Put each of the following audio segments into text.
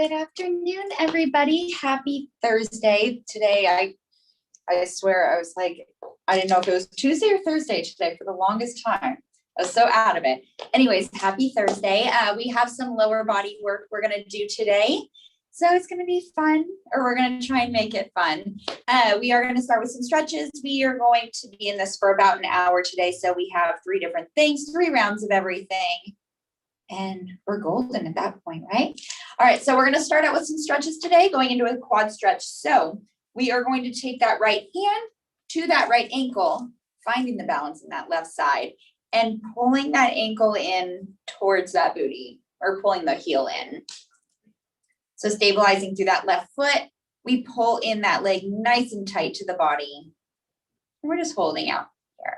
Good afternoon, everybody. Happy Thursday. Today, I swear I was like, I didn't know if it was Tuesday or Thursday today for the longest time. I was so out of it. Anyways, happy Thursday. We have some lower body work we're going to do today. So it's going to be fun, or we're going to try and make it fun. We are going to start with some stretches. We are going to be in this for about an hour today. So we have 3 different things, 3 rounds of everything. And we're golden at that point, right? All right, so we're going to start out with some stretches today, going into a quad stretch. So we are going to take that right hand to that right ankle, finding the balance in that left side, and pulling that ankle in towards that booty, or pulling the heel in. So stabilizing through that left foot, we pull in that leg nice and tight to the body. And we're just holding out here.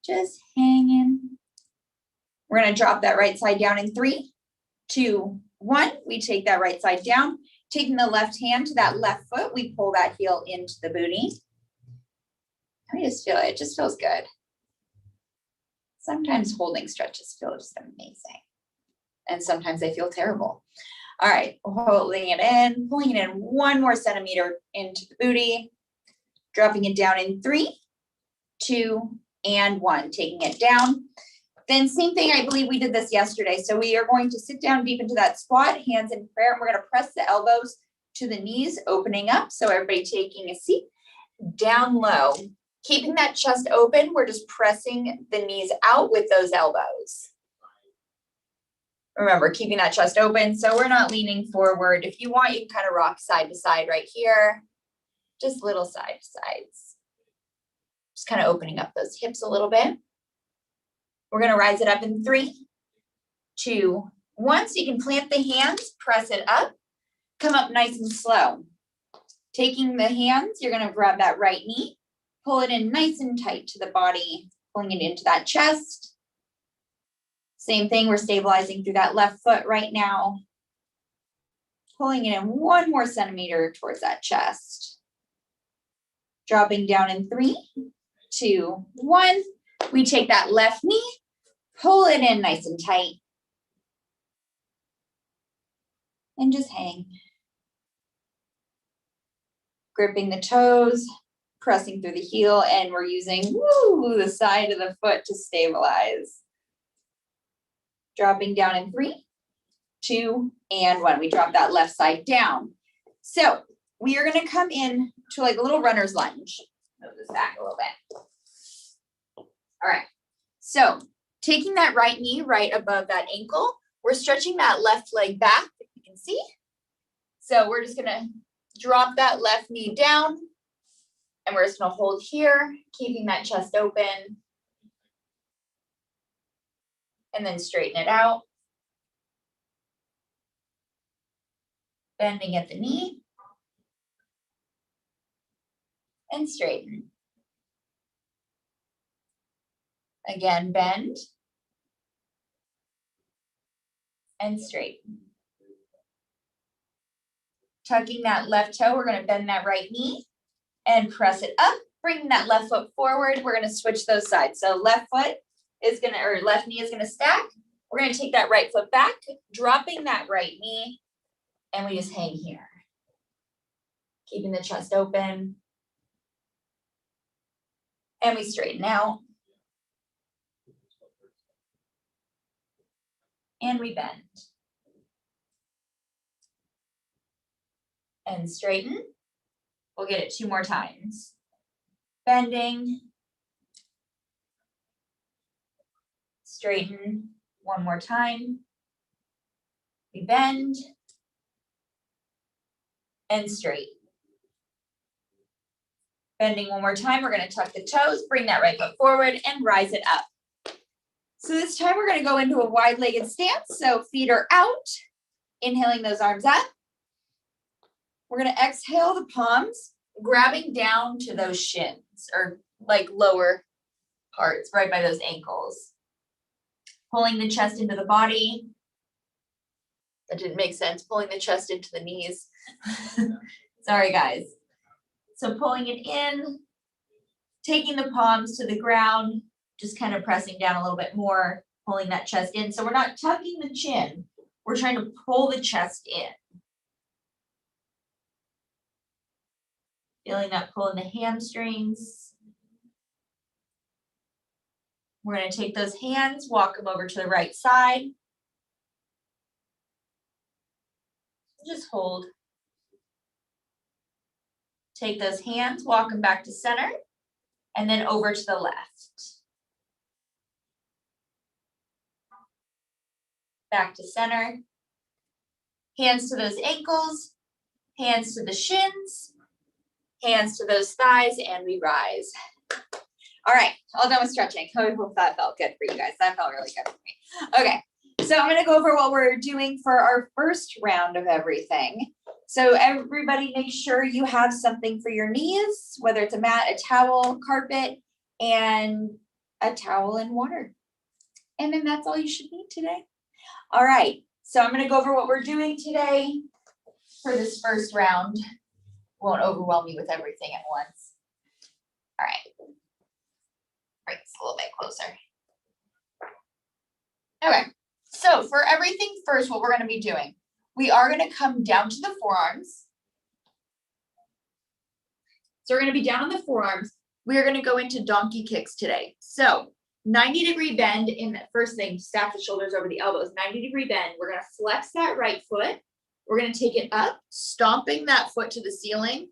Just hanging. We're going to drop that right side down in 3, 2, 1. We take that right side down, taking the left hand to that left foot. We pull that heel into the booty. I just feel it. It just feels good. Sometimes holding stretches feel just amazing. And sometimes they feel terrible. All right, holding it in, pulling it in 1 more centimeter into the booty, dropping it down in 3, 2, and 1, taking it down. Then same thing, I believe we did this yesterday. So we are going to sit down deep into that squat, hands in prayer, and we're going to press the elbows to the knees, opening up. So everybody taking a seat, down low. Keeping that chest open, we're just pressing the knees out with those elbows. Remember, keeping that chest open, so we're not leaning forward. If you want, you can kind of rock side to side right here. Just little side to sides. Just kind of opening up those hips a little bit. We're going to rise it up in 3, 2, 1. So you can plant the hands, press it up, come up nice and slow. Taking the hands, you're going to grab that right knee, pull it in nice and tight to the body, pulling it into that chest. Same thing, we're stabilizing through that left foot right now. Pulling it in 1 more centimeter towards that chest. Dropping down in 3, 2, 1. We take that left knee, pull it in nice and tight, and just hang. Gripping the toes, pressing through the heel, and we're using the side of the foot to stabilize. Dropping down in 3, 2, and 1. We drop that left side down. So we are going to come in to like a little runner's lunge. Move this back a little bit. All right, so taking that right knee right above that ankle, we're stretching that left leg back, if you can see. So we're just gonna drop that left knee down, and we're just gonna hold here, keeping that chest open, and then straighten it out. Bending at the knee, and straighten. Again, bend and straighten. Tucking that left toe, we're going to bend that right knee and press it up, bringing that left foot forward. We're going to switch those sides. So left foot is going to, or left knee is going to stack. We're going to take that right foot back, dropping that right knee, and we just hang here. Keeping the chest open. And we straighten out. And we bend. And straighten. We'll get it 2 more times. Bending. Straighten 1 more time. We bend. And straighten. Bending 1 more time. We're going to tuck the toes, bring that right foot forward, and rise it up. So this time we're going to go into a wide-legged stance. So feet are out, inhaling those arms up. We're going to exhale the palms, grabbing down to those shins, or like lower parts, right by those ankles. Pulling the chest into the body. That didn't make sense. Pulling the chest into the knees. Sorry, guys. So pulling it in, taking the palms to the ground, just kind of pressing down a little bit more, pulling that chest in. So we're not tucking the chin. we're trying to pull the chest in. Feeling that pull in the hamstrings. We're going to take those hands, walk them over to the right side. Just hold. Take those hands, walk them back to center, and then over to the left. Back to center. Hands to those ankles, hands to the shins, hands to those thighs, and we rise. All right, all done with stretching. I hope that felt good for you guys. That felt really good for me. Okay, so I'm gonna go over what we're doing for our first round of everything. So everybody make sure you have something for your knees, whether it's a mat, a towel, carpet, and a towel and water. And then that's all you should need today. All right, so I'm gonna go over what we're doing today for this first round. Won't overwhelm me with everything at once. All right. Bring this a little bit closer. Okay, so for everything first, what we're going to be doing, we are going to come down to the forearms. So we're going to be down on the forearms. We are going to go into donkey kicks today. So 90-degree bend in that first thing, stack the shoulders over the elbows, 90-degree bend. We're going to flex that right foot. We're going to take it up, stomping that foot to the ceiling.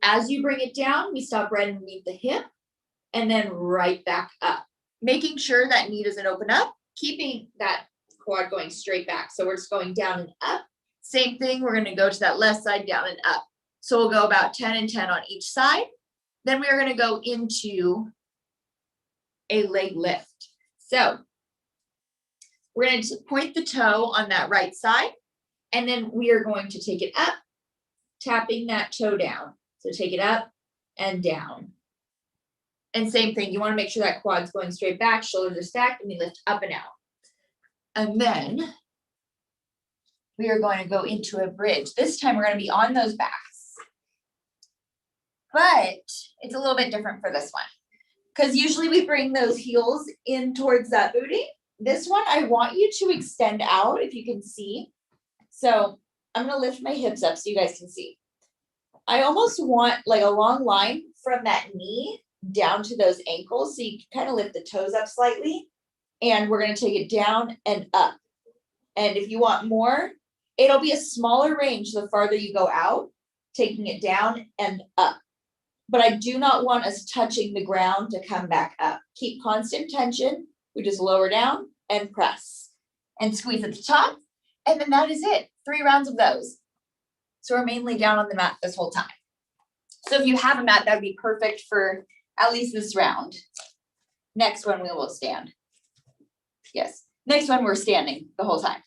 As you bring it down, we stop right underneath the hip and then right back up. Making sure that knee doesn't open up, keeping that quad going straight back. So we're just going down and up. Same thing, we're going to go to that left side, down and up. So we'll go about 10 and 10 on each side. Then we are going to go into a leg lift. So we're going to point the toe on that right side, and then we are going to take it up, tapping that toe down. So take it up and down. And same thing, you want to make sure that quad's going straight back, shoulders are stacked, and we lift up and out. And then we are going to go into a bridge. This time we're going to be on those backs. But it's a little bit different for this one, because usually we bring those heels in towards that booty. This one, I want you to extend out, if you can see. So I'm going to lift my hips up so you guys can see. I almost want like a long line from that knee down to those ankles, so you can kind of lift the toes up slightly, and we're going to take it down and up. And if you want more, it'll be a smaller range the farther you go out, taking it down and up. But I do not want us touching the ground to come back up. Keep constant tension. We just lower down and press and squeeze at the top, and then that is it. 3 rounds of those. So we're mainly down on the mat this whole time. So if you have a mat, that would be perfect for at least this round. Next one, we will stand. Yes, next one, we're standing the whole time.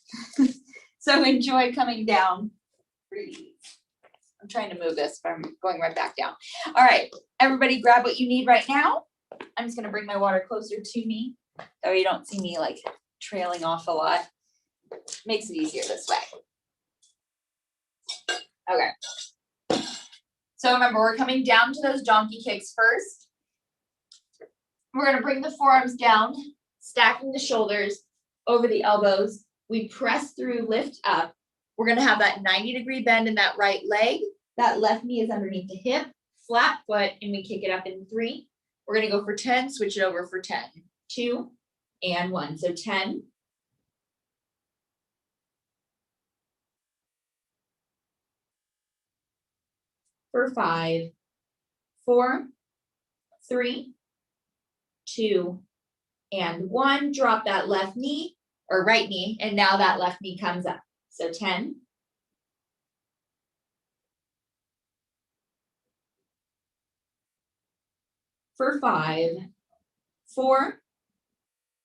So enjoy coming down. Breathe. I'm trying to move this, but I'm going right back down. All right, everybody grab what you need right now. I'm just gonna bring my water closer to me, so you don't see me like trailing off a lot. Makes it easier this way. Okay. So remember, we're coming down to those donkey kicks first. We're going to bring the forearms down, stacking the shoulders over the elbows. We press through, lift up. We're going to have that 90-degree bend in that right leg. That left knee is underneath the hip, flat foot, and we kick it up in 3. We're going to go for 10, switch it over for 10, 2, and 1. So 10. For 5, 4, 3, 2, and 1. Drop that left knee or right knee, and now that left knee comes up. So 10. For 5, 4,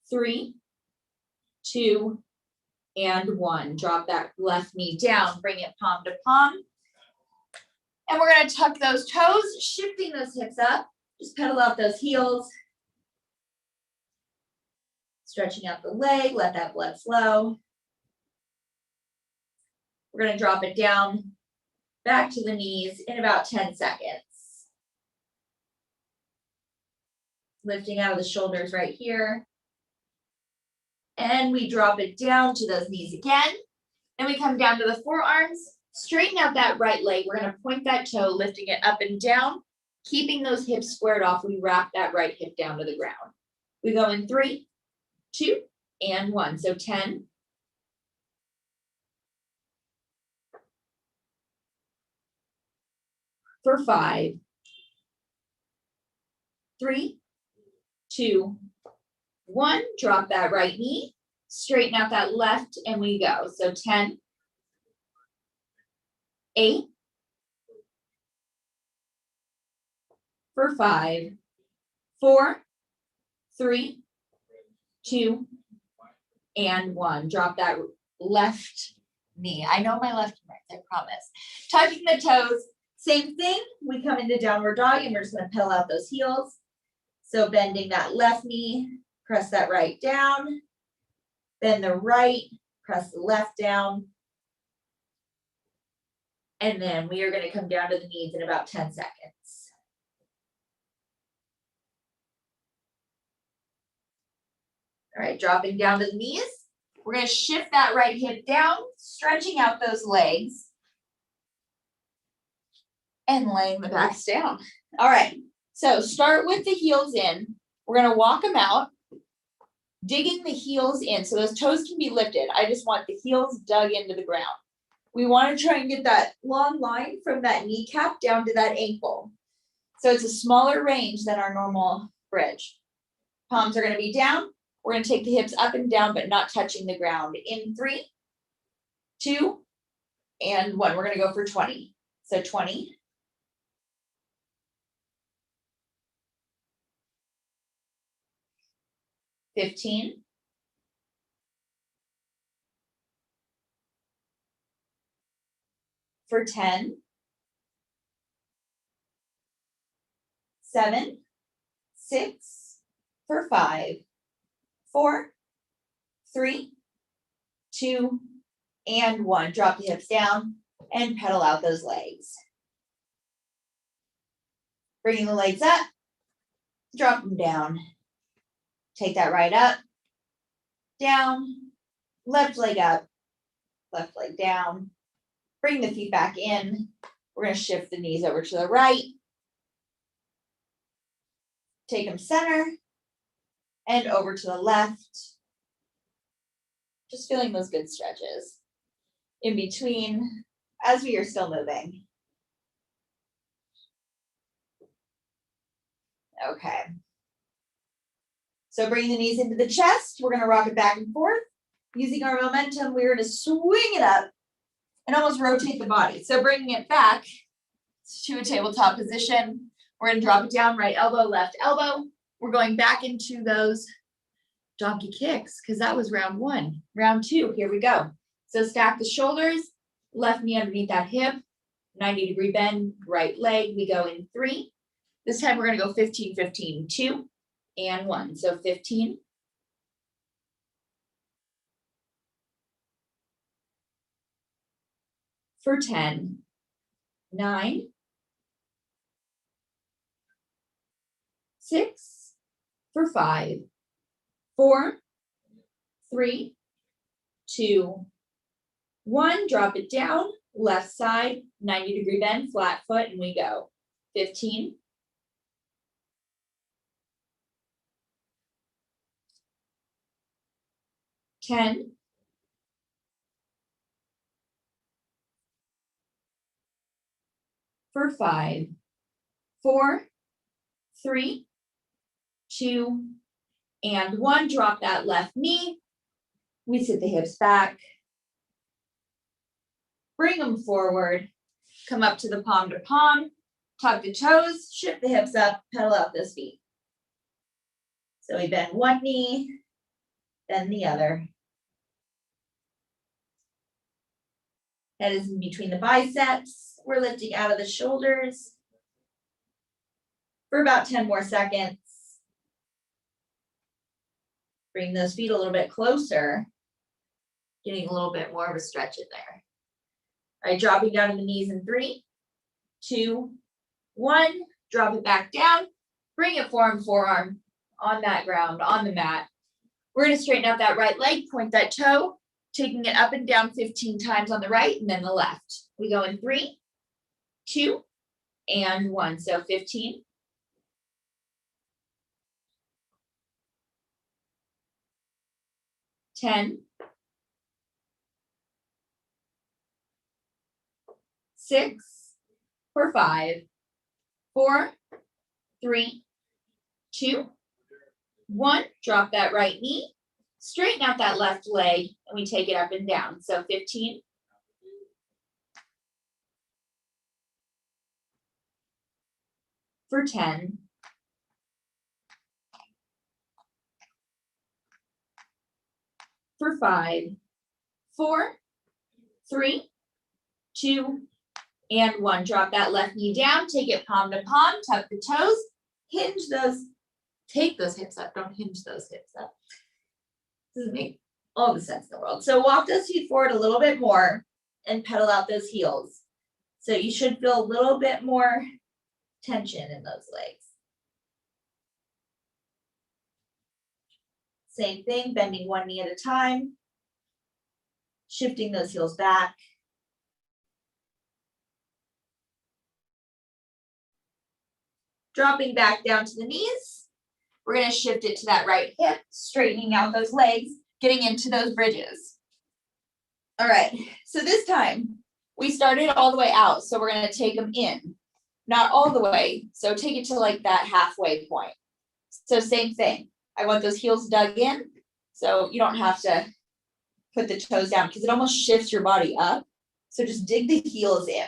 3, 2, and 1. Drop that left knee down, bring it palm to palm. And we're going to tuck those toes, shifting those hips up. Just pedal out those heels. Stretching out the leg, let that blood flow. We're going to drop it down, back to the knees in about 10 seconds. Lifting out of the shoulders right here. And we drop it down to those knees again. Then we come down to the forearms, straighten out that right leg. We're gonna point that toe, lifting it up and down, keeping those hips squared off. We wrap that right hip down to the ground. We go in 3, 2, and 1. So 10. For 5, 3, 2, 1. Drop that right knee, straighten out that left, and we go. So 10, 8, for 5, 4, 3, 2, and 1. Drop that left knee. I know my left and right, I promise. Tucking the toes, same thing. We come into downward dog and we're just gonna pedal out those heels. So bending that left knee, press that right down, bend the right, press the left down. And then we are gonna come down to the knees in about 10 seconds. All right, dropping down to the knees. We're gonna shift that right hip down, stretching out those legs. And laying the backs down. All right, so start with the heels in. We're gonna walk them out, digging the heels in so those toes can be lifted. I just want the heels dug into the ground. We wanna try and get that long line from that kneecap down to that ankle. So it's a smaller range than our normal bridge. Palms are gonna be down. We're gonna take the hips up and down, but not touching the ground. In 3, 2, and 1. We're gonna go for 20. So 20. 15. 10. 7, 6, 5, 4, 3, 2, and 1. Drop the hips down and pedal out those legs. Bringing the legs up, drop them down. Take that right up, down, left leg up, left leg down. Bring the feet back in. We're going to shift the knees over to the right. Take them center and over to the left. Just feeling those good stretches in between as we are still moving. Okay. So bring the knees into the chest. We're going to rock it back and forth. Using our momentum, we're going to swing it up and almost rotate the body. So bringing it back to a tabletop position. We're going to drop it down, right elbow, left elbow. We're going back into those donkey kicks because that was round 1. Round 2, here we go. So stack the shoulders, left knee underneath that hip, 90-degree bend, right leg. We go in 3. This time we're going to go 15, 15, 2, and 1. So 15. 10. 9. 6. 5. 4. 3. 2. 1. Drop it down. Left side, 90-degree bend, flat foot, and we go. 15. 10. 5. 4. 3. 2. And 1. Drop that left knee. We sit the hips back. Bring them forward. Come up to the palm to palm. Tuck the toes. Shift the hips up. Pedal out those feet. So we bend one knee, then the other. Head is in between the biceps. We're lifting out of the shoulders for about 10 more seconds. Bring those feet a little bit closer, getting a little bit more of a stretch in there. All right, dropping down to the knees in 3, 2, 1. Drop it back down. Bring it forearm on that ground, on the mat. We're going to straighten out that right leg, point that toe, taking it up and down 15 times on the right and then the left. We go in 3, 2, and 1. So 15. 10. 6, for 5, 4, 3, 2, 1. Drop that right knee. Straighten out that left leg, and we take it up and down. So 15. For 10. For 5, 4, 3, 2, and 1. Drop that left knee down, take it palm to palm, tuck the toes, hinge those, take those hips up, don't hinge those hips up. Doesn't make all the sense in the world. So walk those feet forward a little bit more and pedal out those heels. So you should feel a little bit more tension in those legs. Same thing, bending one knee at a time, shifting those heels back. Dropping back down to the knees. We're going to shift it to that right hip, straightening out those legs, getting into those bridges. All right, so this time we started all the way out, so we're going to take them in, not all the way, so take it to like that halfway point. So same thing, I want those heels dug in, so you don't have to put the toes down because it almost shifts your body up. So just dig the heels in.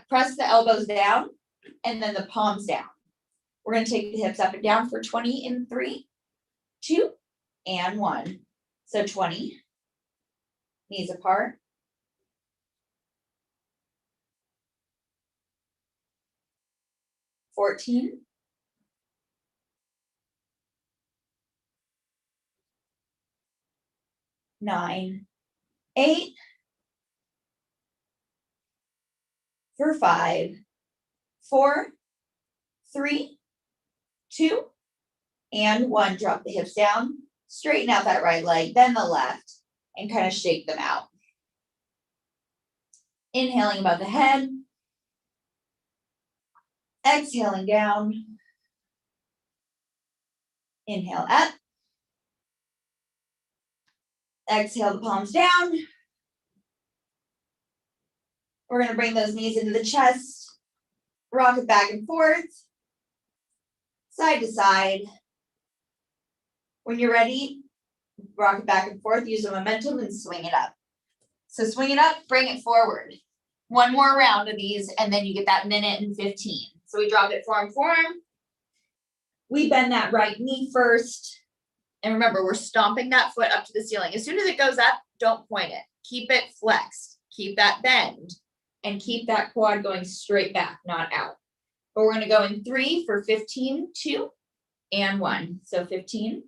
Press the elbows down and then the palms down. We're going to take the hips up and down for 20 in 3, 2, and 1. So 20, knees apart. 14. 9, 8. For 5, 4, 3, 2, and 1. Drop the hips down, straighten out that right leg, then the left, and kind of shake them out. Inhaling above the head, exhaling down, inhale up, exhale the palms down. We're going to bring those knees into the chest, rock it back and forth, side to side. When you're ready, rock it back and forth, use the momentum and swing it up. So swing it up, bring it forward. One more round of these, and then you get that minute and 15. So we drop it forearm, forearm. We bend that right knee first. And remember, we're stomping that foot up to the ceiling. As soon as it goes up, don't point it. Keep it flexed. Keep that bend. And keep that quad going straight back, not out. But we're going to go in 3 for 15, 2, and 1. So 15.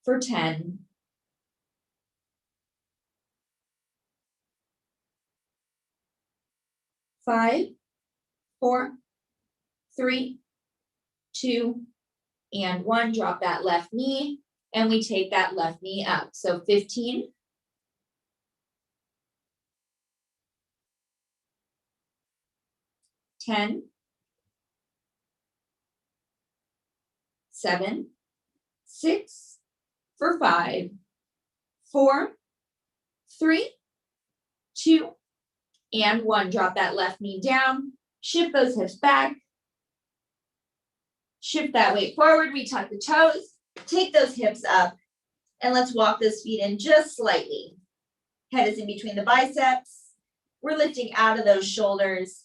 For 10. 5, 4, 3, 2, and 1. Drop that left knee. And we take that left knee up. So 15. 10. 7, 6, for 5, 4, 3, 2, and 1. Drop that left knee down. Shift those hips back. Shift that weight forward. We tuck the toes. Take those hips up. And let's walk those feet in just slightly. Head is in between the biceps. We're lifting out of those shoulders.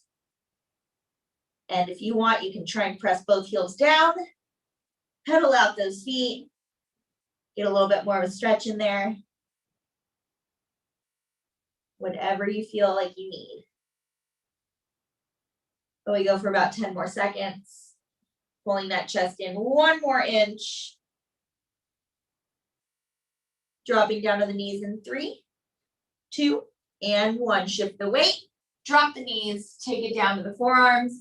And if you want, you can try and press both heels down. Pedal out those feet. Get a little bit more of a stretch in there. Whatever you feel like you need. So we go for about 10 more seconds. Pulling that chest in 1 more inch. Dropping down to the knees in 3, 2, and 1. Shift the weight. Drop the knees. Take it down to the forearms.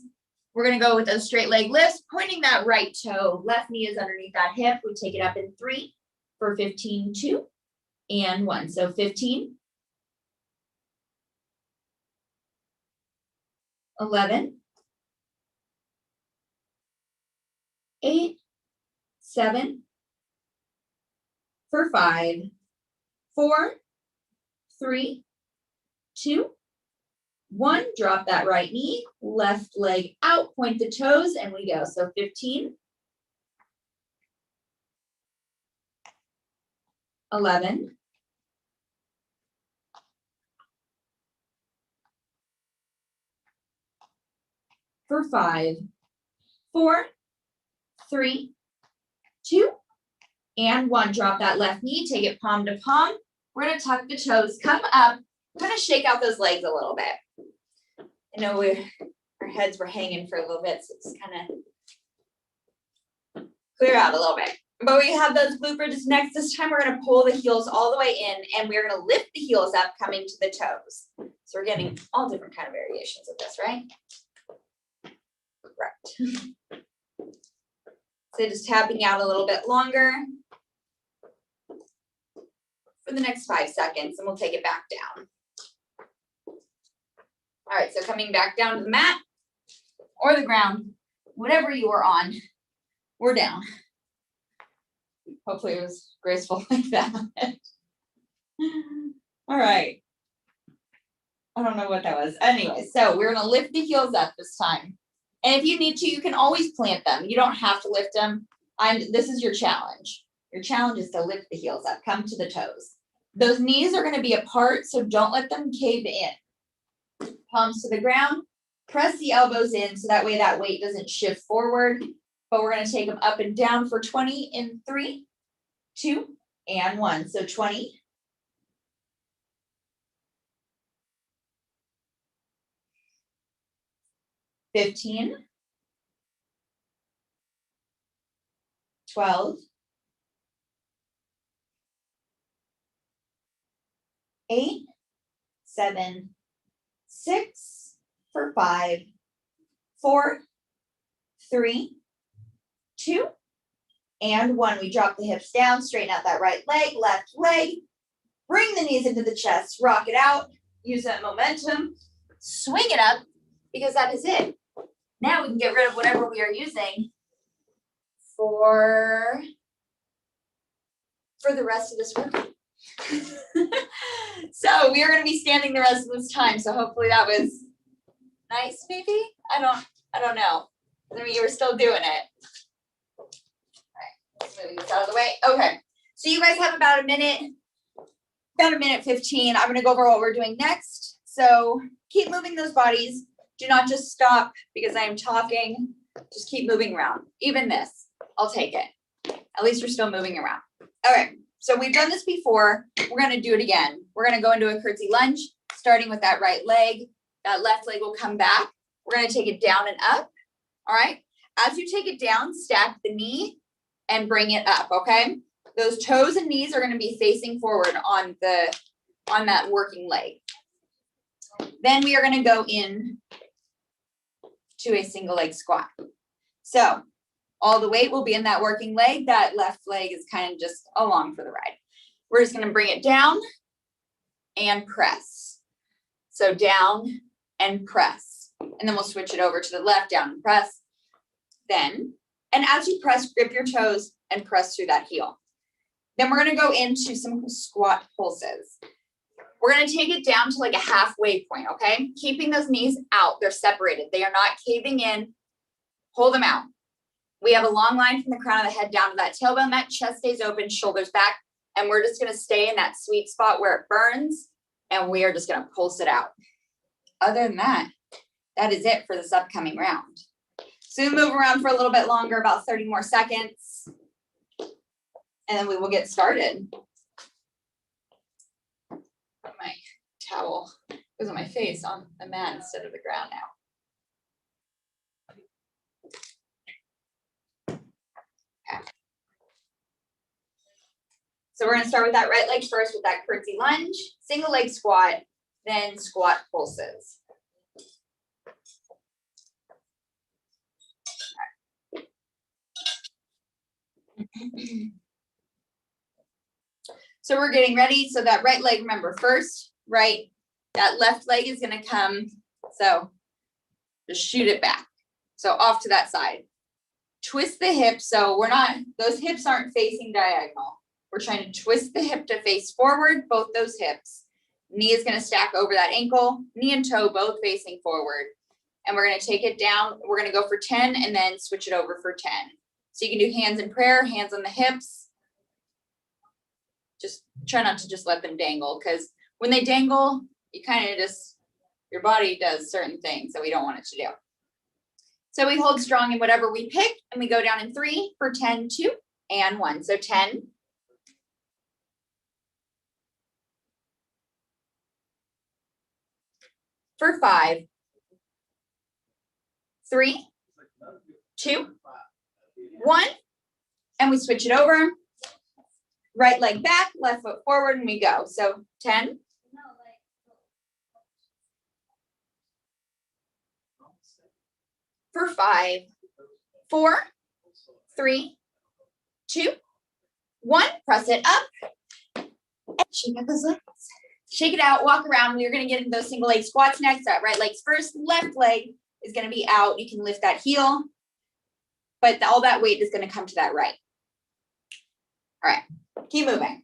We're going to go with those straight leg lifts, pointing that right toe. Left knee is underneath that hip. We take it up in 3 for 15, 2, and 1. So 15, 11, 8, 7, for 5, 4, 3, 2, 1. Drop that right knee, left leg out, point the toes, and we go. So 15, 11, 5, 4, 3, 2, and 1. Drop that left knee, take it palm to palm. We're going to tuck the toes, come up. We're going to shake out those legs a little bit. I know our heads were hanging for a little bit, so just kind of clear out a little bit. But we have those glute bridges next. This time we're going to pull the heels all the way in, and we're going to lift the heels up, coming to the toes. So we're getting all different kind of variations of this, right? Right. So just tapping out a little bit longer for the next 5 seconds, and we'll take it back down. All right, so coming back down to the mat or the ground, whatever you are on, we're down. Hopefully it was graceful like that. All right. I don't know what that was. Anyway, so we're gonna lift the heels up this time. And if you need to, you can always plant them. You don't have to lift them. This is your challenge. Your challenge is to lift the heels up, come to the toes. Those knees are gonna be apart, so don't let them cave in. Palms to the ground, press the elbows in so that way that weight doesn't shift forward. But we're gonna take them up and down for 20 in 3, 2, and 1. So 20. 15, 12, 8, 7, 6, for 5, 4, 3, 2, and 1. We drop the hips down, straighten out that right leg, left leg, bring the knees into the chest, rock it out, use that momentum, swing it up, because that is it. Now we can get rid of whatever we are using for the rest of this workout. So we are going to be standing the rest of this time. So hopefully that was nice, maybe? I don't know. I mean, you were still doing it. All right, let's move this out of the way. Okay, so you guys have about a minute 15. I'm going to go over what we're doing next. So keep moving those bodies. Do not just stop because I am talking. Just keep moving around. Even this, I'll take it. At least we're still moving around. Okay, so we've done this before. We're going to do it again. We're going to go into a curtsy lunge, starting with that right leg. That left leg will come back. We're going to take it down and up. All right. As you take it down, stack the knee and bring it up. Okay. Those toes and knees are going to be facing forward on that working leg. Then we are going to go in to a single leg squat. So all the weight will be in that working leg. That left leg is kind of just along for the ride. We're just going to bring it down and press. So down and press. And then we'll switch it over to the left, down and press. Then, and as you press, grip your toes and press through that heel. Then we're going to go into some squat pulses. We're going to take it down to like a halfway point, okay? Keeping those knees out. They're separated. They are not caving in. Hold them out. We have a long line from the crown of the head down to that tailbone. That chest stays open, shoulders back. And we're just going to stay in that sweet spot where it burns. And we are just going to pulse it out. Other than that, that is it for this upcoming round. So we move around for a little bit longer, about 30 more seconds. And then we will get started. My towel goes on my face on the mat instead of the ground now. Okay. So we're going to start with that right leg first with that curtsy lunge, single leg squat, then squat pulses. So we're getting ready. So that right leg, remember first, right, that left leg is gonna come. So just shoot it back. So off to that side. Twist the hip. So those hips aren't facing diagonal. We're trying to twist the hip to face forward, both those hips. Knee is gonna stack over that ankle, knee and toe both facing forward. And we're gonna take it down. We're gonna go for 10 and then switch it over for 10. So you can do hands in prayer, hands on the hips. Just try not to just let them dangle, because when they dangle, you kind of just, your body does certain things that we don't want it to do. So we hold strong in whatever we pick, and we go down in 3 for 10, 2, and 1. So 10. For 5. 3, 2, 1. And we switch it over. Right leg back, left foot forward, and we go. So 10. For 5, 4, 3, 2, 1. Press it up. And shake out those legs. Shake it out, walk around. We're going to get into those single leg squats next. That right leg's first, left leg is going to be out. You can lift that heel, but all that weight is going to come to that right. All right, keep moving.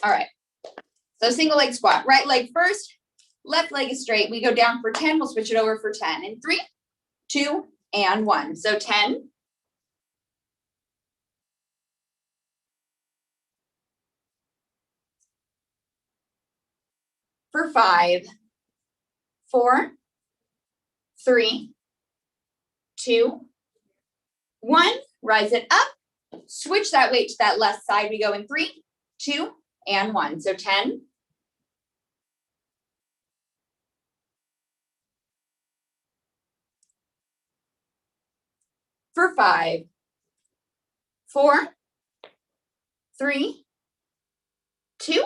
All right, so single leg squat, right leg first, left leg is straight. We go down for 10, we'll switch it over for 10 in 3, 2, and 1. So 10. For 5, 4, 3, 2, 1. Rise it up, switch that weight to that left side. We go in 3, 2, and 1. So 10. For 5, 4, 3, 2,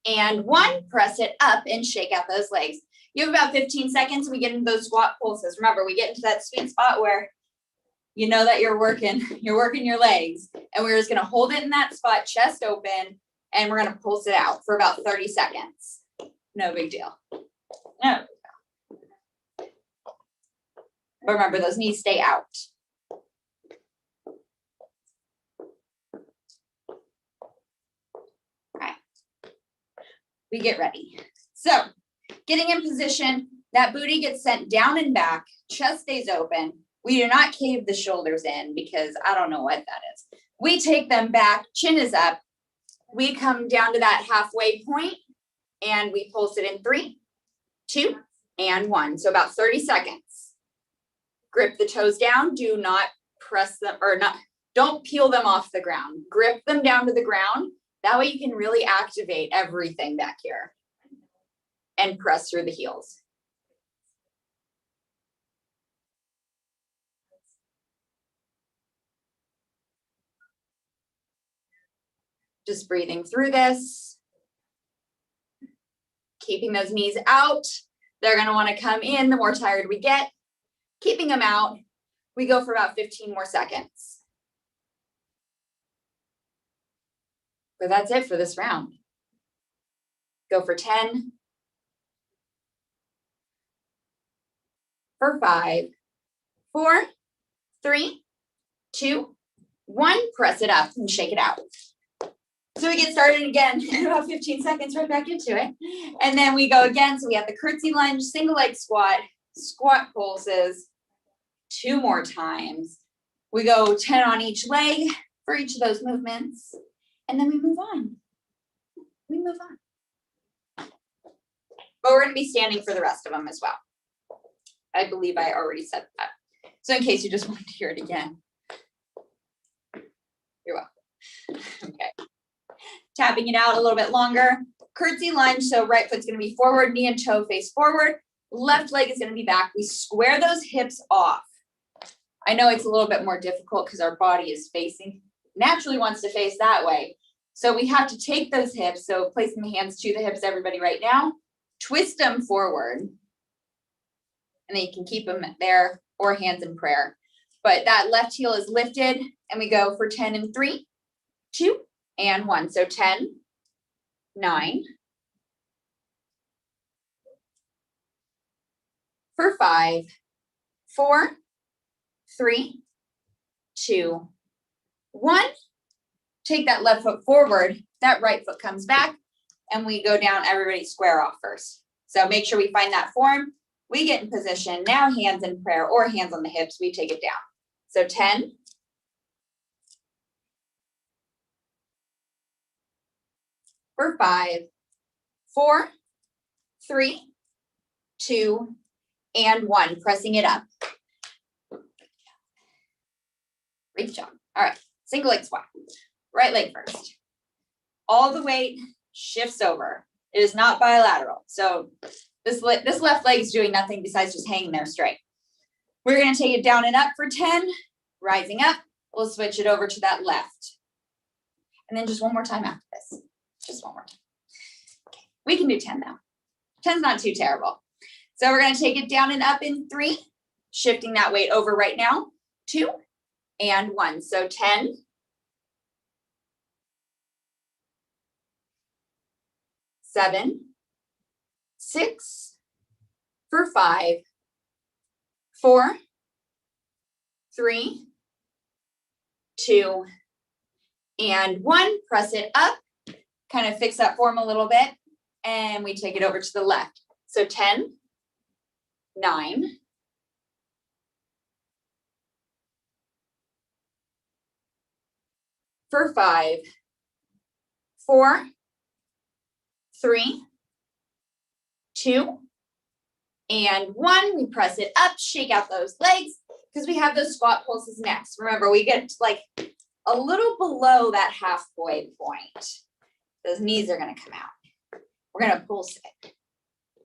and 1. Press it up and shake out those legs. You have about 15 seconds and we get into those squat pulses. Remember, we get into that sweet spot where you know that you're working your legs, and we're just going to hold it in that spot, chest open, and we're going to pulse it out for about 30 seconds. No big deal. No. But remember, those knees stay out. All right. We get ready. So getting in position, that booty gets sent down and back, chest stays open. We do not cave the shoulders in because I don't know what that is. We take them back, chin is up. We come down to that halfway point and we pulse it in 3, 2, and 1. So about 30 seconds. Grip the toes down. Do not press them don't peel them off the ground. Grip them down to the ground. That way you can really activate everything back here and press through the heels. Just breathing through this. Keeping those knees out. They're going to want to come in the more tired we get. Keeping them out. We go for about 15 more seconds. But that's it for this round. Go for 10. For 5, 4, 3, 2, 1. Press it up and shake it out. So we get started again in about 15 seconds, right back into it. And then we go again. So we have the curtsy lunge, single leg squat, squat pulses, 2 more times. We go 10 on each leg for each of those movements. And then we move on. We move on. But we're going to be standing for the rest of them as well. I believe I already said that. So in case you just wanted to hear it again. You're welcome. Okay. Tapping it out a little bit longer. Curtsy lunge, so right foot's going to be forward, knee and toe face forward. Left leg is going to be back. We square those hips off. I know it's a little bit more difficult because our body is facing, naturally wants to face that way. So we have to take those hips. So placing the hands to the hips, everybody right now, twist them forward. And then you can keep them there or hands in prayer. But that left heel is lifted and we go for 10 and 3, 2, and 1. So 10, 9, for 5, 4, 3, 2, 1. Take that left foot forward, that right foot comes back, and we go down, everybody square off first. So make sure we find that form. We get in position, now hands in prayer or hands on the hips, we take it down. So 10, for 5, 4, 3, 2, and 1, pressing it up. Great job. All right, single leg squat. Right leg first. All the weight shifts over. It is not bilateral. So this left leg is doing nothing besides just hanging there straight. We're going to take it down and up for 10, rising up. We'll switch it over to that left. And then just one more time after this. Just one more time. Okay. We can do 10 now. 10's not too terrible. So we're going to take it down and up in 3, shifting that weight over right now, 2, and 1. So 10, 7, 6, for 5, 4, 3, 2, and 1. Press it up, kind of fix that form a little bit, and we take it over to the left. So 10, 9, for 5, 4, 3, 2, and 1. We press it up, shake out those legs because we have those squat pulses next. Remember, we get like a little below that halfway point. Those knees are going to come out. We're going to pulse it,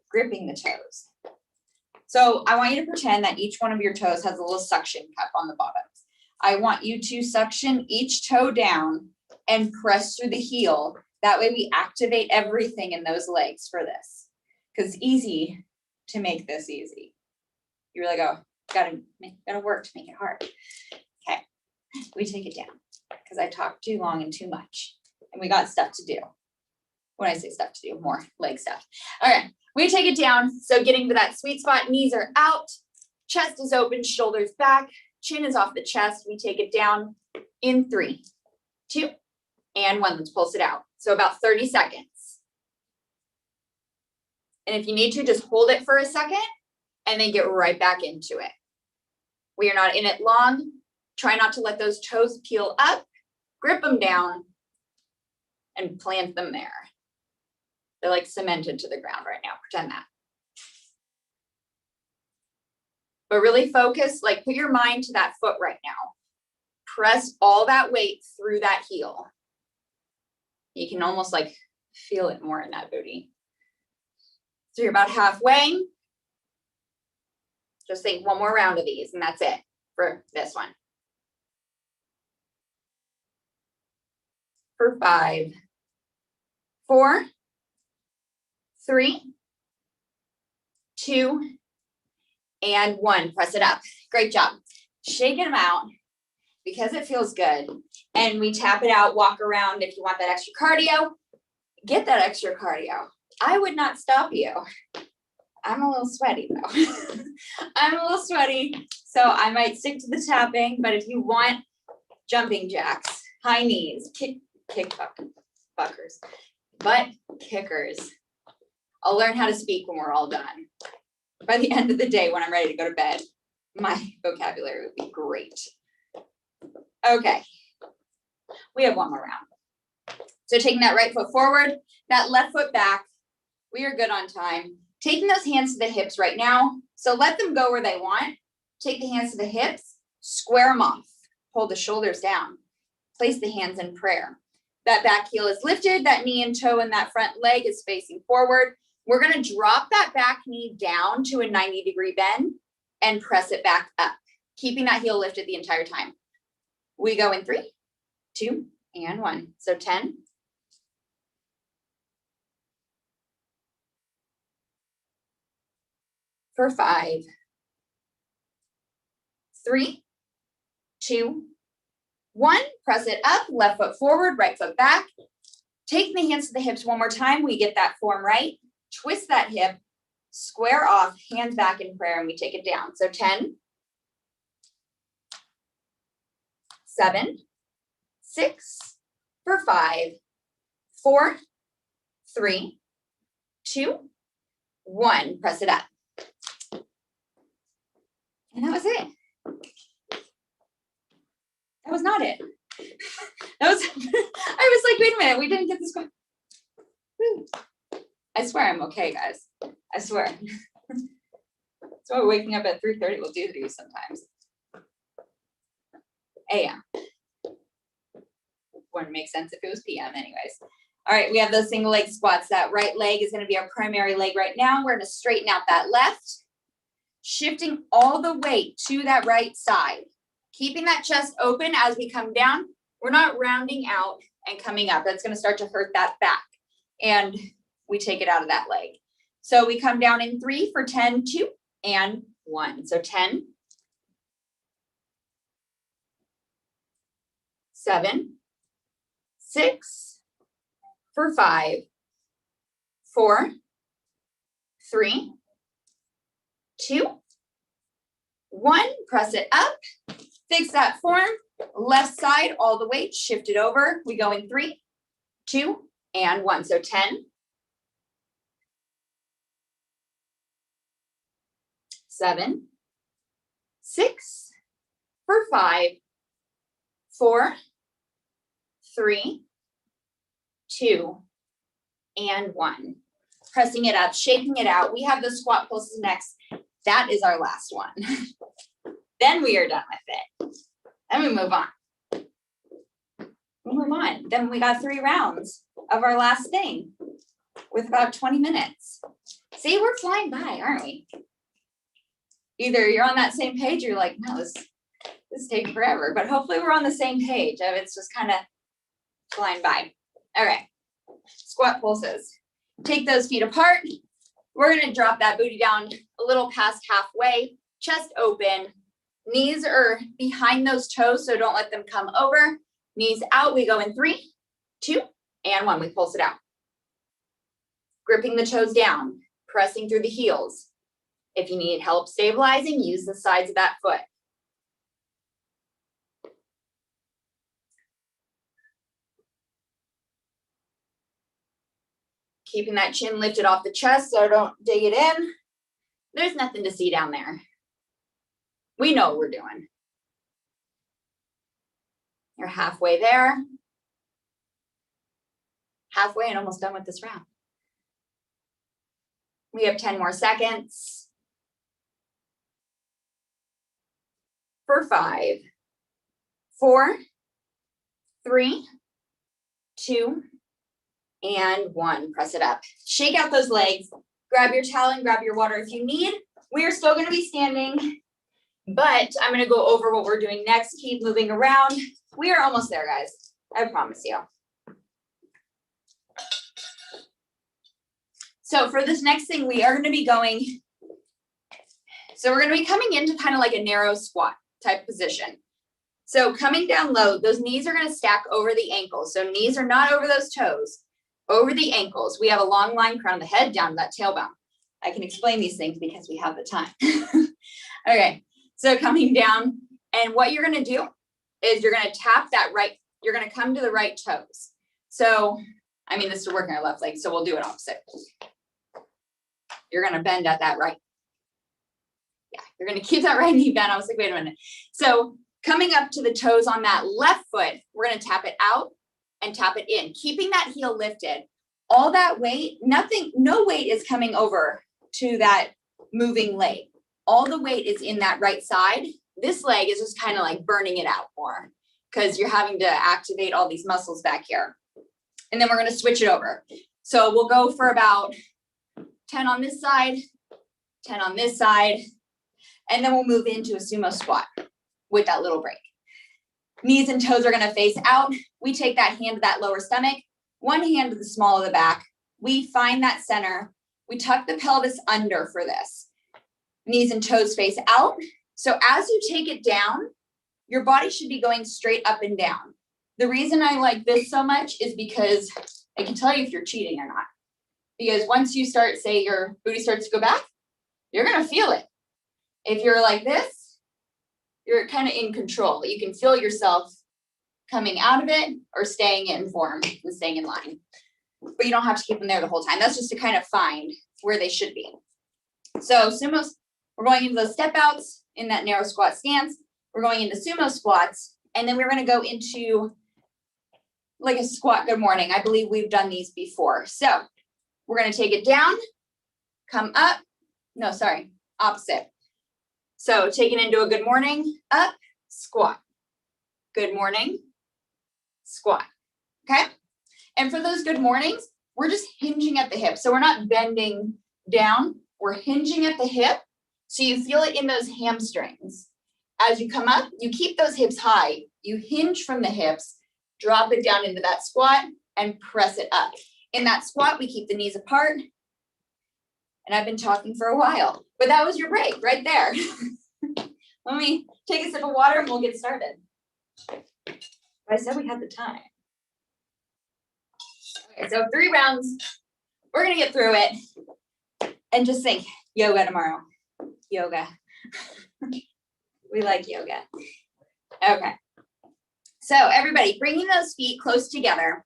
gripping the toes. So I want you to pretend that each one of your toes has a little suction cup on the bottom. I want you to suction each toe down and press through the heel. That way we activate everything in those legs for this. Because it's easy to make this easy. You really go, gotta work to make it hard. Okay, we take it down because I talked too long and too much. And we got stuff to do. When I say stuff to do, more leg stuff. All right, we take it down. So getting to that sweet spot, knees are out, chest is open, shoulders back, chin is off the chest. We take it down in 3, 2, and 1. Let's pulse it out. So about 30 seconds. And if you need to, just hold it for a second and then get right back into it. We are not in it long. Try not to let those toes peel up. Grip them down and plant them there. They're like cemented to the ground right now. Pretend that. But really focus, like put your mind to that foot right now. Press all that weight through that heel. You can almost like feel it more in that booty. So you're about halfway. Just take one more round of these and that's it for this one. For 5, 4, 3, 2, and 1. Press it up. Great job. Shaking them out because it feels good. And we tap it out, walk around. If you want that extra cardio, get that extra cardio. I would not stop you. I'm a little sweaty though. I'm a little sweaty, so I might stick to the tapping, but if you want jumping jacks, high knees, butt kickers. I'll learn how to speak when we're all done. By the end of the day, when I'm ready to go to bed, my vocabulary would be great. Okay, we have one more round. So taking that right foot forward, that left foot back, we are good on time. Taking those hands to the hips right now. So let them go where they want. Take the hands to the hips, square them off, hold the shoulders down, place the hands in prayer. That back heel is lifted, that knee and toe and that front leg is facing forward. We're going to drop that back knee down to a 90-degree bend and press it back up. keeping that heel lifted the entire time. We go in 3, 2, and 1. So 10. For 5, 3, 2, 1. Press it up, left foot forward, right foot back. Take the hands to the hips one more time. We get that form right. Twist that hip, square off, hands back in prayer, and we take it down. So 10, 7, 6, for 5, 4, 3, 2, 1. Press it up. And that was it. That was not it. That was, I was like, wait a minute, we didn't get this going. I swear I'm okay, guys. I swear. That's why waking up at 3:30 will do to you sometimes. AM. Wouldn't make sense if it was PM anyways. All right, we have those single leg squats. That right leg is gonna be our primary leg right now. We're gonna straighten out that left, shifting all the weight to that right side. Keeping that chest open as we come down. We're not rounding out and coming up. That's gonna start to hurt that back. And we take it out of that leg. So we come down in 3 for 10, 2, and 1. So 10, 7, 6, for 5, 4, 3, 2, 1. Press it up, fix that form, left side all the way, shift it over. We go in 3, 2, and 1. So 10, 7, 6, for 5, 4, 3, 2, and 1. Pressing it up, shaking it out. We have the squat pulses next. That is our last one. Then we are done with it. Then we move on. We move on. Then we got 3 rounds of our last thing with about 20 minutes. See, we're flying by, aren't we? Either you're on that same page or you're like, no, this is taking forever. But hopefully we're on the same page. It's just kind of flying by. All right. Squat pulses. Take those feet apart. We're going to drop that booty down a little past halfway. Chest open. Knees are behind those toes, so don't let them come over. Knees out. We go in 3, 2, and 1. We pulse it out. Gripping the toes down. Pressing through the heels. If you need help stabilizing, use the sides of that foot. Keeping that chin lifted off the chest so don't dig it in. There's nothing to see down there. We know what we're doing. You're halfway there. Halfway and almost done with this round. We have 10 more seconds. For 5, 4, 3, 2, and 1. Press it up. Shake out those legs. Grab your towel and grab your water if you need. We are still going to be standing, but I'm going to go over what we're doing next. Keep moving around. We are almost there, guys. I promise you. So for this next thing, we are going to be going. So we're going to be coming into kind of like a narrow squat type position. So coming down low, those knees are going to stack over the ankles. So knees are not over those toes, over the ankles. We have a long line crown of the head down to that tailbone. I can explain these things because we have the time. Okay, so coming down, and what you're going to do is you're going to tap that right, you're going to come to the right toes. So, I mean, this is working our left leg, so we'll do it opposite. You're going to bend at that right. Yeah, you're going to keep that right knee bent. I was like, wait a minute. So coming up to the toes on that left foot, we're going to tap it out and tap it in, keeping that heel lifted. All that weight, no weight is coming over to that moving leg. All the weight is in that right side. This leg is just kind of like burning it out more because you're having to activate all these muscles back here. And then we're going to switch it over. So we'll go for about 10 on this side, 10 on this side, and then we'll move into a sumo squat. with that little break. Knees and toes are gonna face out. We take that hand to that lower stomach, one hand to the small of the back. We find that center. We tuck the pelvis under for this. Knees and toes face out. So as you take it down, your body should be going straight up and down. The reason I like this so much is because I can tell you if you're cheating or not. Because once you start, say your booty starts to go back, you're gonna feel it. If you're like this, you're kind of in control. You can feel yourself coming out of it or staying in form and staying in line. But you don't have to keep them there the whole time. That's just to kind of find where they should be. So sumos, we're going into those step outs in that narrow squat stance. We're going into sumo squats, and then we're going to go into like a squat good morning. I believe we've done these before. So we're going to take it down, come up. No, sorry, opposite. So take it into a good morning, up, squat. Good morning, squat. Okay? And for those good mornings, we're just hinging at the hip. So we're not bending down, we're hinging at the hip. So you feel it in those hamstrings. As you come up, you keep those hips high. You hinge from the hips, drop it down into that squat and press it up. In that squat, we keep the knees apart. And I've been talking for a while, but that was your break right there. Let me take a sip of water and we'll get started. I said we had the time. Okay, so 3 rounds. We're gonna get through it and just think yoga tomorrow. Yoga. We like yoga. Okay. So everybody, bringing those feet close together,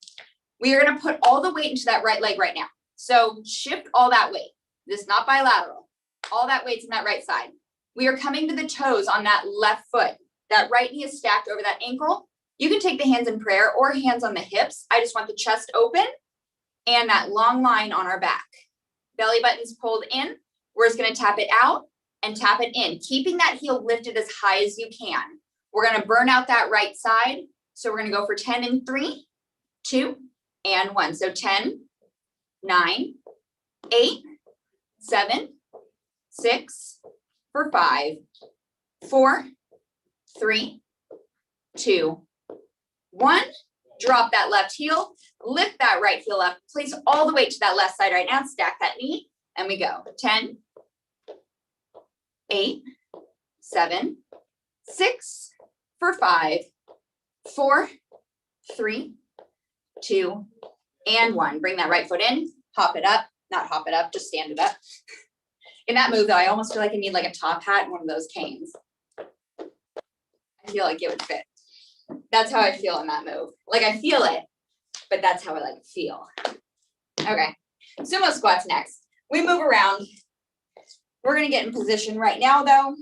we are gonna put all the weight into that right leg right now. So shift all that weight. This is not bilateral. All that weight's in that right side. We are coming to the toes on that left foot. That right knee is stacked over that ankle. You can take the hands in prayer or hands on the hips. I just want the chest open and that long line on our back. Belly button's pulled in. We're just gonna tap it out and tap it in, keeping that heel lifted as high as you can. We're gonna burn out that right side. So we're gonna go for 10 in 3, 2, and 1. So 10, 9, 8, 7, 6, for 5, 4, 3, 2, 1. Drop that left heel, lift that right heel up, place all the weight to that left side right now, stack that knee, and we go. 10, 8, 7, 6, for 5, 4, 3, 2, and 1. Bring that right foot in, hop it up, not hop it up, just stand it up. In that move though, I almost feel like I need like a top hat and one of those canes. I feel like it would fit. That's how I feel in that move. Like I feel it, but that's how I like to feel. Okay, sumo squats next. We move around. We're gonna get in position right now though.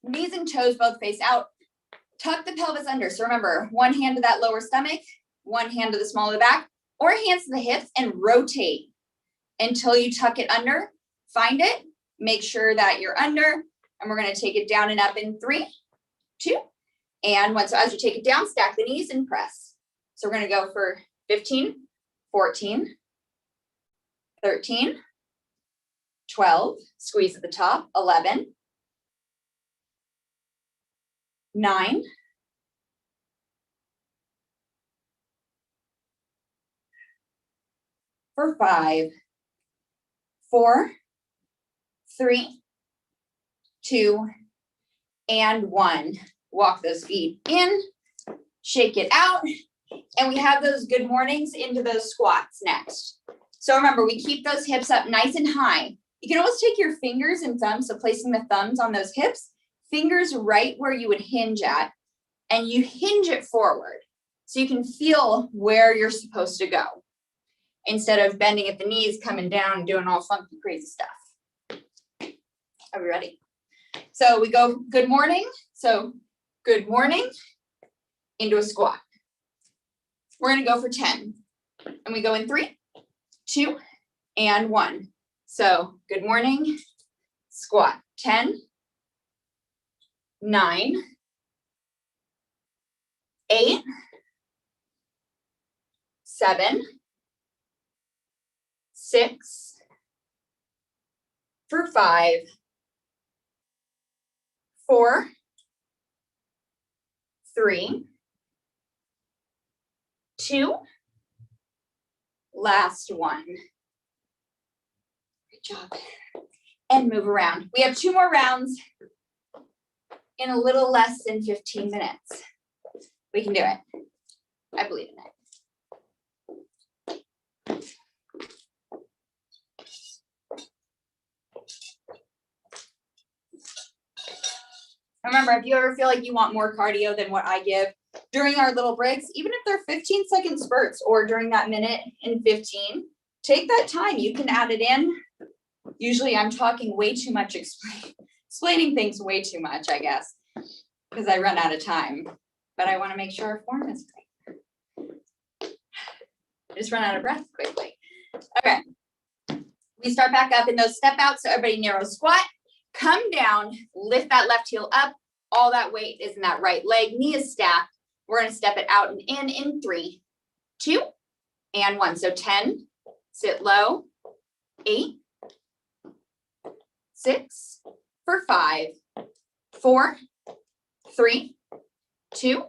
Knees and toes both face out. Tuck the pelvis under. So remember, one hand to that lower stomach, one hand to the small of the back, or hands to the hips and rotate until you tuck it under. Find it, make sure that you're under, and we're gonna take it down and up in 3, 2, and 1. So as you take it down, stack the knees and press. So we're gonna go for 15, 14, 13, 12, squeeze at the top, 11, 9, 5, 4, 3, 2, and 1. Walk those feet in, shake it out, and we have those good mornings into those squats next. So remember, we keep those hips up nice and high. You can almost take your fingers and thumbs, so placing the thumbs on those hips, fingers right where you would hinge at, and you hinge it forward. So you can feel where you're supposed to go, instead of bending at the knees, coming down, and doing all funky, crazy stuff. Are we ready? So we go good morning. So good morning into a squat. We're gonna go for 10. And we go in 3, 2, and 1. So good morning, squat. 10, 9, 8, 7, 6, for 5, 4, 3, 2, last one. Good job. And move around. We have 2 more rounds in a little less than 15 minutes. We can do it. I believe in it. Remember, if you ever feel like you want more cardio than what I give during our little breaks, even if they're 15-second spurts or during that minute and 15, take that time. You can add it in. Usually I'm talking way too much, explaining things way too much, I guess, because I run out of time, but I want to make sure our form is great. I just run out of breath quickly. Okay. We start back up in those step outs. So everybody narrow squat. Come down, lift that left heel up. All that weight is in that right leg. Knee is stacked. We're going to step it out and in 3, 2, and 1. So 10, sit low, 8, 6, for 5, 4, 3, 2,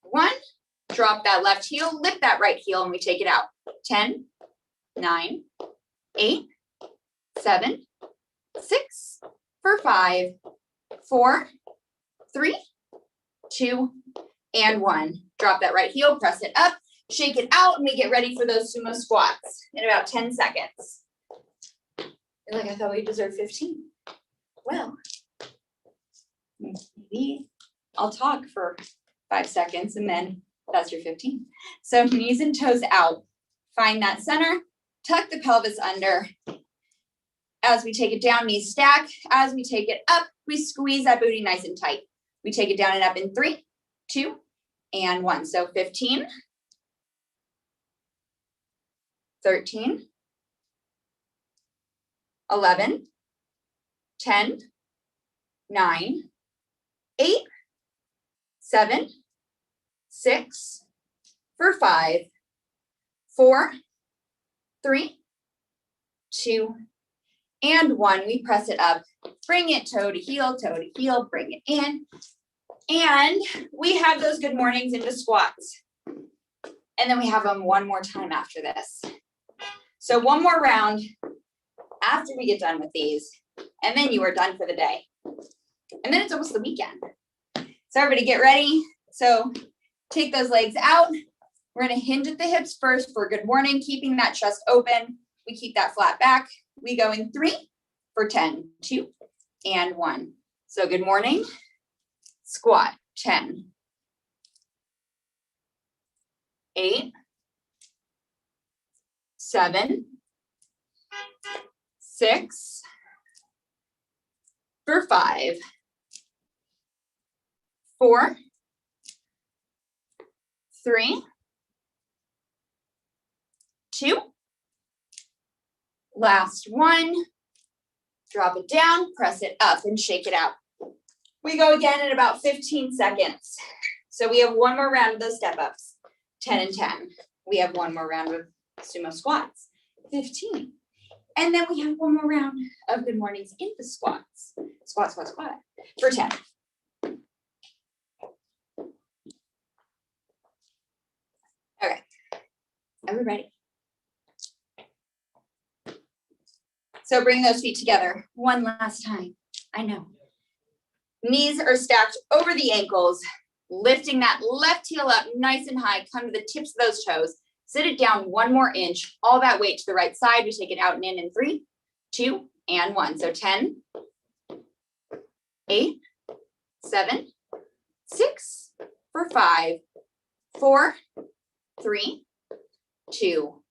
1. Drop that left heel, lift that right heel, and we take it out. 10, 9, 8, 7, 6, for 5, 4, 3, 2, and 1. Drop that right heel, press it up, shake it out, and we get ready for those sumo squats in about 10 seconds. You're like, I thought we deserved 15. Well, maybe I'll talk for 5 seconds and then that's your 15. So knees and toes out. Find that center, tuck the pelvis under. As we take it down, knees stack. As we take it up, we squeeze that booty nice and tight. We take it down and up in 3, 2, and 1. So 15, 13, 11, 10, 9, 8, 7, 6, for 5, 4, 3, 2, and 1. We press it up, bring it toe to heel, bring it in. And we have those good mornings into squats. And then we have them one more time after this. So one more round after we get done with these, and then you are done for the day. And then it's almost the weekend. So everybody get ready. So take those legs out. We're going to hinge at the hips first for good morning, keeping that chest open. We keep that flat back. We go in 3 for 10, 2, and 1. So good morning. Squat, 10, 8, 7, 6, for 5, 4, 3, 2, last one. Drop it down, press it up, and shake it out. We go again in about 15 seconds. So we have one more round of those step ups, 10 and 10. We have one more round of sumo squats, 15. And then we have one more round of good mornings in the squats. Squat, squat, squat for 10. Okay, are we ready? So bring those feet together one last time. I know. Knees are stacked over the ankles, lifting that left heel up nice and high. Come to the tips of those toes. Sit it down 1 more inch. All that weight to the right side. We take it out and in 3, 2, and 1. So 10, 8, 7, 6, for 5, 4, 3, 2,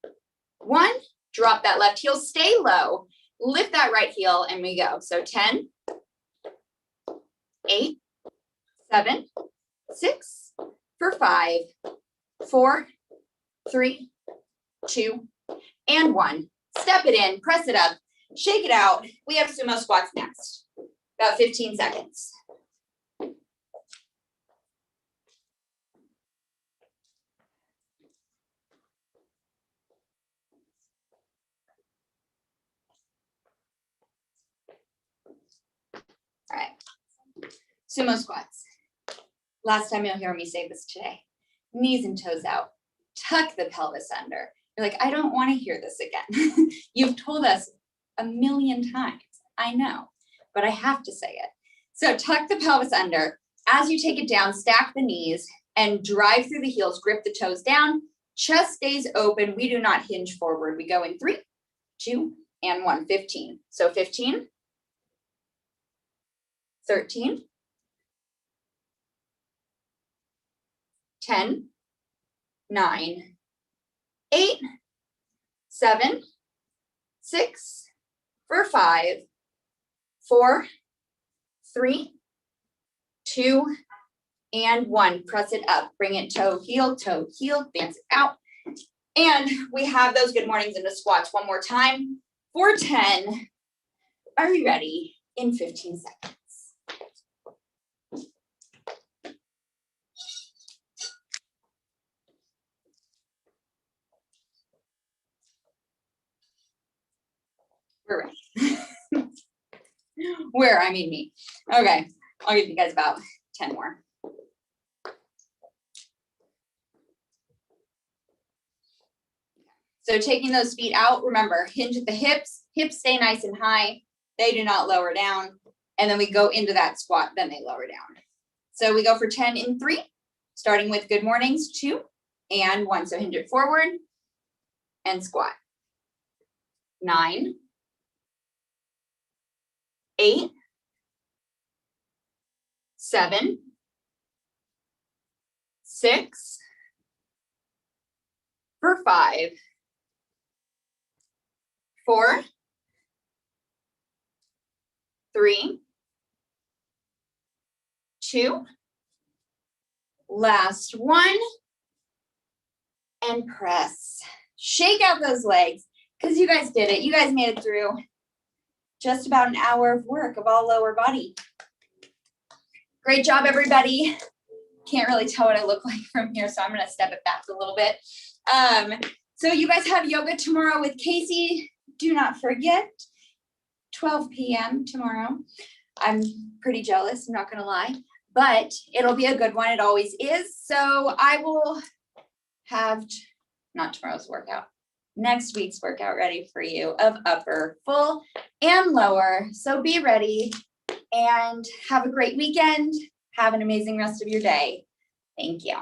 1. Drop that left heel. Stay low. Lift that right heel, and we go. So 10, 8, 7, 6, for 5, 4, 3, 2, and 1. Step it in, press it up, shake it out. We have sumo squats next. About 15 seconds. All right, sumo squats. last time you'll hear me say this today. Knees and toes out. Tuck the pelvis under. You're like, I don't want to hear this again. You've told us a million times. I know, but I have to say it. So tuck the pelvis under. As you take it down, stack the knees and drive through the heels, grip the toes down. Chest stays open. We do not hinge forward. We go in 3, 2, and 1, 15. So 15, 13, 10, 9, 8, 7, 6, for 5, 4, 3, 2, and 1. Press it up. Bring it toe, heel, dance it out. And we have those good mornings into squats one more time for 10. Are we ready? In 15 seconds. We're ready. Where? I mean me. Okay, I'll give you guys about 10 more. So taking those feet out, remember, hinge at the hips. Hips stay nice and high. They do not lower down. And then we go into that squat, then they lower down. So we go for 10 in 3, starting with good mornings, 2 and 1. So hinge it forward and squat. 9, 8, 7, 6, for 5, 4, 3, 2, last 1, and press. Shake out those legs, because you guys did it. You guys made it through just about an hour of work of all lower body. Great job, everybody. Can't really tell what I look like from here, so I'm gonna step it back a little bit. So you guys have yoga tomorrow with Casey. Do not forget, 12 p.m. tomorrow. I'm pretty jealous, I'm not gonna lie, but it'll be a good one. It always is. So I will have, not tomorrow's workout, next week's workout ready for you of upper, full, and lower. So be ready and have a great weekend. Have an amazing rest of your day. Thank you.